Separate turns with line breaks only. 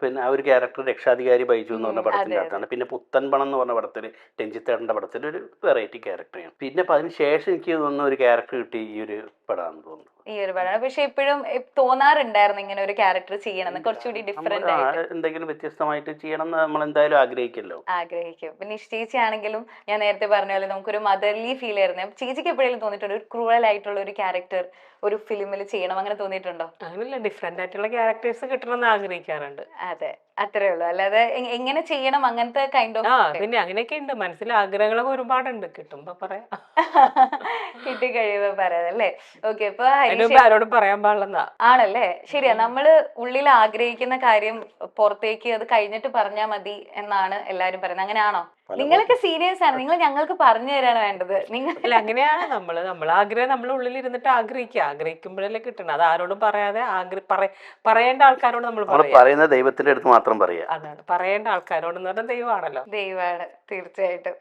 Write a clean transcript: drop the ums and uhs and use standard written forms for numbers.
പിന്നെ ആ ഒരു ക്യാരക്ടർ രക്ഷാധികാരി ബൈജു എന്ന് പറഞ്ഞ പടത്തിൻ്റെ അകത്താണ്. പിന്നെ പുത്തൻ പണം എന്ന് പറഞ്ഞ പടത്തിൽ രഞ്ജിത്തേട്ടൻ്റെ പടത്തിൽ ഒരു വെറൈറ്റി ക്യാരക്ടറാണ്. പിന്നെ അപ്പം അതിന് ശേഷം എനിക്ക് തോന്നുന്ന ഒരു ക്യാരക്ടർ കിട്ടി ഈ ഒരു പടമാണെന്ന് തോന്നുന്നു.
ഈ ഒരു പടം. പക്ഷെ ഇപ്പോഴും തോന്നാറുണ്ടായിരുന്നു ഇങ്ങനെ ഒരു ക്യാരക്ടർ ചെയ്യണം, കുറച്ചുകൂടി ഡിഫറെന്റ് ആയിട്ട്
എന്തെങ്കിലും വ്യത്യസ്തമായിട്ട് ചെയ്യണം എന്ന് നമ്മൾ എന്തായാലും ആഗ്രഹിക്കല്ലോ.
ആഗ്രഹിക്കും. പിന്നെ ചേച്ചി ആണെങ്കിലും ഞാൻ നേരത്തെ പറഞ്ഞ പോലെ നമുക്കൊരു മദർലി ഫീൽ ആയിരുന്നു. ചേച്ചിക്ക് എപ്പോഴെങ്കിലും തോന്നിയിട്ടുണ്ടോ ഒരു ക്രൂവൽ ആയിട്ടുള്ള ഒരു ക്യാരക്ടർ ഒരു ഫിലിമിൽ ചെയ്യണം, അങ്ങനെ തോന്നിയിട്ടുണ്ടോ?
അങ്ങനെയല്ല, ഡിഫറെന്റ് ആയിട്ടുള്ള ക്യാരക്ടേഴ്സ് കിട്ടണമെന്ന് ആഗ്രഹിക്കാറുണ്ട്.
അതെ, അത്രേ ഉള്ളൂ. അല്ലാതെ എങ്ങനെ ചെയ്യണം അങ്ങനത്തെ കൈൻഡ് ഓഫ്
പിന്നെ അങ്ങനെയൊക്കെ ഉണ്ട്, മനസ്സിൽ ആഗ്രഹങ്ങളൊക്കെ ഒരുപാടുണ്ട്, കിട്ടുമ്പോ പറയാം.
കിട്ടി കഴിയുമ്പോ പറയാം അല്ലേ? ഓക്കെ. ഇപ്പൊ
ആരോടും പറയാൻ പാടില്ലെന്നാ.
ആണല്ലേ? ശരിയാ. നമ്മള് ഉള്ളിൽ ആഗ്രഹിക്കുന്ന കാര്യം പുറത്തേക്ക് അത് കഴിഞ്ഞിട്ട് പറഞ്ഞാൽ മതി എന്നാണ് എല്ലാരും പറയുന്നത്. അങ്ങനെയാണോ? നിങ്ങളൊക്കെ സീരിയസ് ആണ്, നിങ്ങൾ ഞങ്ങൾക്ക് പറഞ്ഞു തരാണ് വേണ്ടത്. നിങ്ങൾ
അങ്ങനെയാണ് നമ്മൾ ആഗ്രഹം നമ്മൾ ഉള്ളിൽ ഇരുന്നിട്ട് ആഗ്രഹിക്കുമ്പോഴല്ലേ കിട്ടണം. അത് ആരോടും പറയാതെ പറയേണ്ട ആൾക്കാരോട് നമ്മൾ
പറയുന്ന ദൈവത്തിന്റെ അടുത്ത് മാത്രം പറയാം.
അതാണ് പറയേണ്ട ആൾക്കാരോട് എന്ന് പറഞ്ഞാൽ ദൈവമാണല്ലോ.
ദൈവമാണ് തീർച്ചയായിട്ടും.